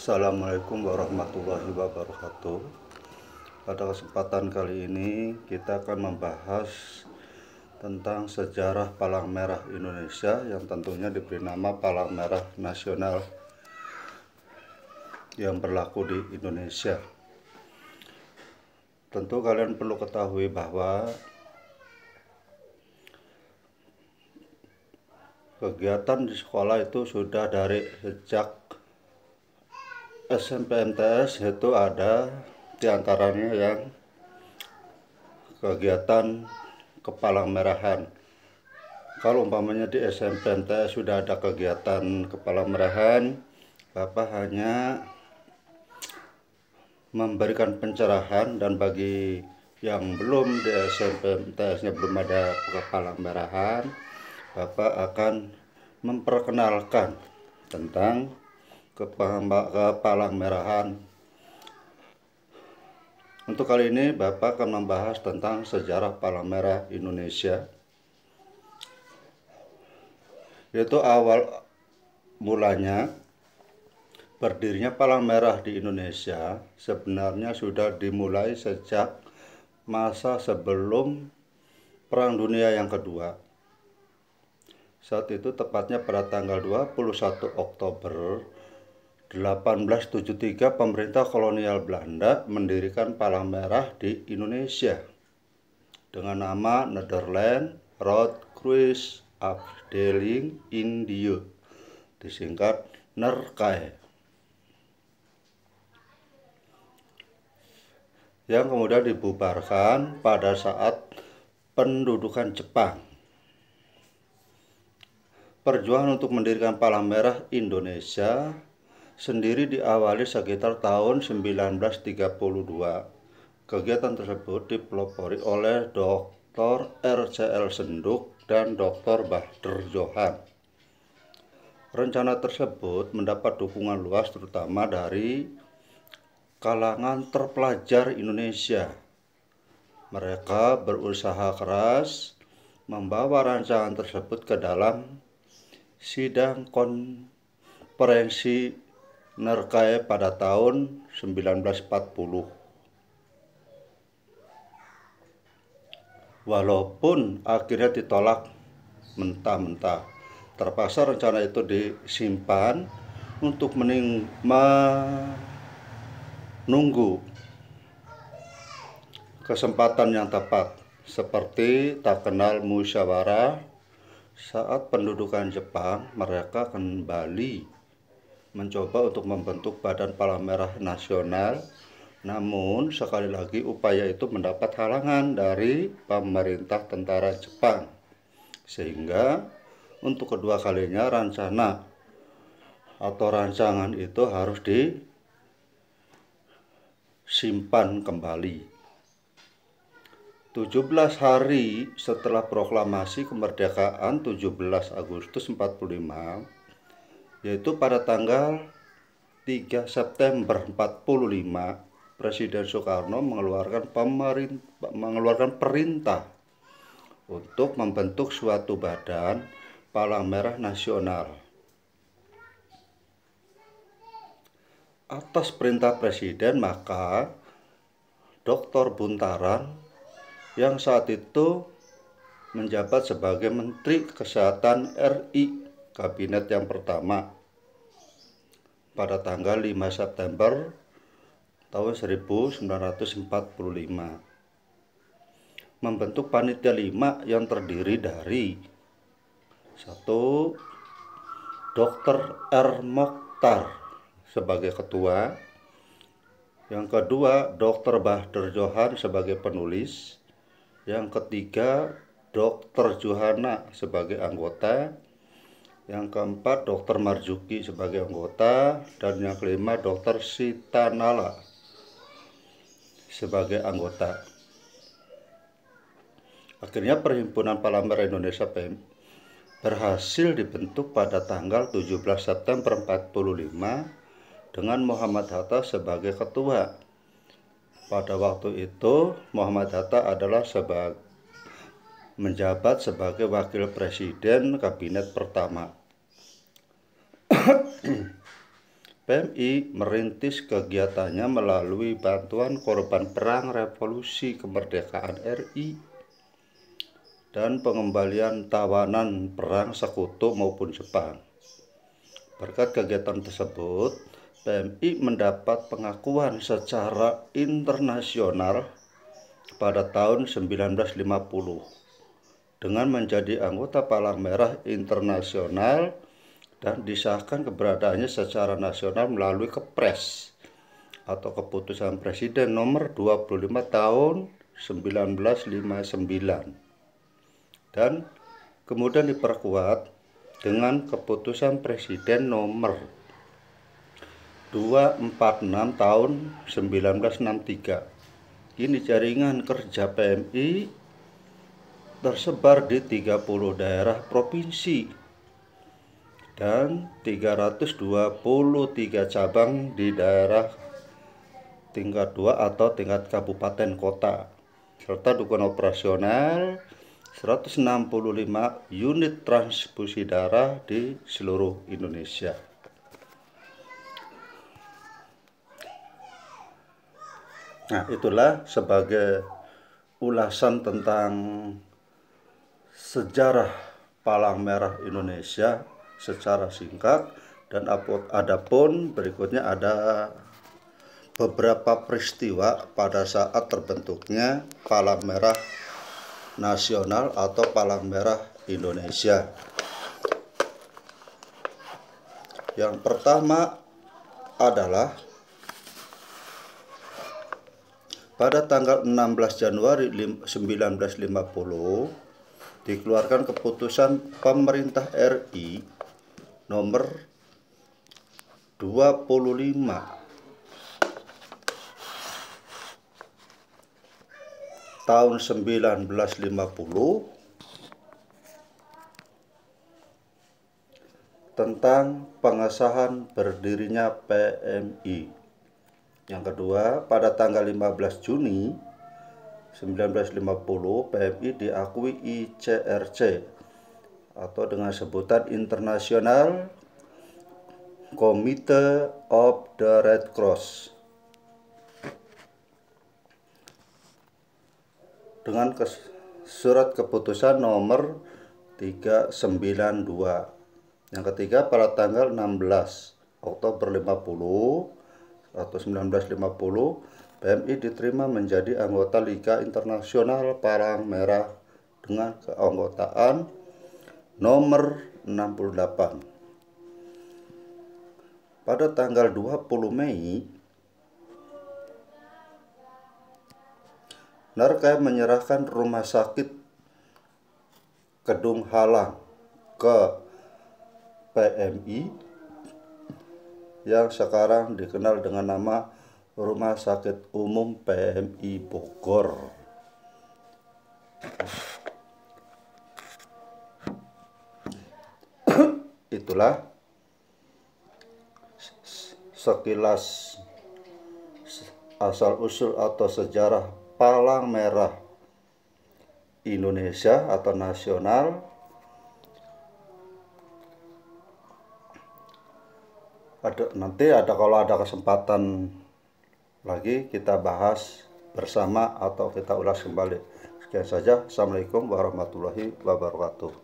Assalamualaikum warahmatullahi wabarakatuh. Pada kesempatan kali ini kita akan membahas tentang sejarah Palang Merah Indonesia yang tentunya diberi nama Palang Merah Nasional yang berlaku di Indonesia. Tentu kalian perlu ketahui bahwa kegiatan di sekolah itu sudah dari sejak SMP MTS, itu ada diantaranya yang kegiatan kepalang merahan. Kalau umpamanya di SMP MTS sudah ada kegiatan kepalang merahan, Bapak hanya memberikan pencerahan, dan bagi yang belum di SMP MTS-nya belum ada kepalang merahan, Bapak akan memperkenalkan tentang kepalang merahan. Untuk kali ini Bapak akan membahas tentang sejarah Palang Merah Indonesia, yaitu awal mulanya berdirinya Palang Merah di Indonesia sebenarnya sudah dimulai sejak masa sebelum Perang Dunia yang Kedua. Saat itu tepatnya pada tanggal 21 Oktober 1873 pemerintah kolonial Belanda mendirikan Palang Merah di Indonesia dengan nama Nederland Rode Kruis Afdeling Indië, disingkat NERKAI, yang kemudian dibubarkan pada saat pendudukan Jepang. Perjuangan untuk mendirikan Palang Merah Indonesia sendiri diawali sekitar tahun 1932. Kegiatan tersebut dipelopori oleh Dr. R.C.L. Senduk dan Dr. Bahdr Johan. Rencana tersebut mendapat dukungan luas terutama dari kalangan terpelajar Indonesia. Mereka berusaha keras membawa rancangan tersebut ke dalam sidang konferensi NERKAI pada tahun 1940. Walaupun akhirnya ditolak mentah-mentah, terpaksa rencana itu disimpan untuk menunggu kesempatan yang tepat, seperti tak kenal musyawarah. Saat pendudukan Jepang, mereka kembali mencoba untuk membentuk Badan Palang Merah Nasional. Namun sekali lagi upaya itu mendapat halangan dari pemerintah tentara Jepang, sehingga untuk kedua kalinya rancangan itu harus disimpan kembali. 17 hari setelah proklamasi kemerdekaan 17 Agustus 45, yaitu pada tanggal 3 September 45, Presiden Soekarno mengeluarkan perintah untuk membentuk suatu badan Palang Merah Nasional. Atas perintah Presiden, maka Dr. Buntaran yang saat itu menjabat sebagai Menteri Kesehatan RI Kabinet yang pertama pada tanggal 5 September tahun 1945 membentuk panitia 5 yang terdiri dari 1. Dr. R. Mokhtar sebagai ketua, yang kedua Dr. Bahdr Johan sebagai penulis, yang ketiga Dr. Juhana sebagai anggota, yang keempat Dr. Marzuki sebagai anggota, dan yang kelima Dr. Sitanala sebagai anggota. Akhirnya Perhimpunan Palang Merah Indonesia berhasil dibentuk pada tanggal 17 September 45 dengan Muhammad Hatta sebagai ketua. Pada waktu itu Muhammad Hatta adalah menjabat sebagai wakil presiden kabinet pertama. PMI merintis kegiatannya melalui bantuan korban perang revolusi kemerdekaan RI dan pengembalian tawanan perang sekutu maupun Jepang. Berkat kegiatan tersebut, PMI mendapat pengakuan secara internasional pada tahun 1950 dengan menjadi anggota Palang Merah Internasional dan disahkan keberadaannya secara nasional melalui Kepres atau Keputusan Presiden nomor 25 tahun 1959 dan kemudian diperkuat dengan Keputusan Presiden nomor 246 tahun 1963. Kini jaringan kerja PMI tersebar di 30 daerah provinsi dan 323 cabang di daerah tingkat 2 atau tingkat kabupaten kota, serta dukungan operasional 165 unit transfusi darah di seluruh Indonesia. Nah, itulah sebagai ulasan tentang sejarah Palang Merah Indonesia secara singkat, dan adapun berikutnya ada beberapa peristiwa pada saat terbentuknya Palang Merah Nasional atau Palang Merah Indonesia. Yang pertama adalah pada tanggal 16 Januari 1950 dikeluarkan keputusan pemerintah RI nomor 25 tahun 1950 tentang pengesahan berdirinya PMI. Yang kedua, pada tanggal 15 Juni 1950 PMI diakui ICRC atau dengan sebutan International Committee of the Red Cross dengan surat keputusan nomor 392. Yang ketiga, pada tanggal 16 Oktober 1950 PMI diterima menjadi anggota Liga Internasional Palang Merah dengan keanggotaan nomor 68. Pada tanggal 20 Mei, Narkai menyerahkan rumah sakit Kedung Halang ke PMI yang sekarang dikenal dengan nama Rumah Sakit Umum PMI Bogor. Itulah sekilas asal-usul atau sejarah Palang Merah Indonesia atau nasional. Kalau ada kesempatan lagi kita bahas bersama atau kita ulas kembali. Sekian saja. Assalamualaikum warahmatullahi wabarakatuh.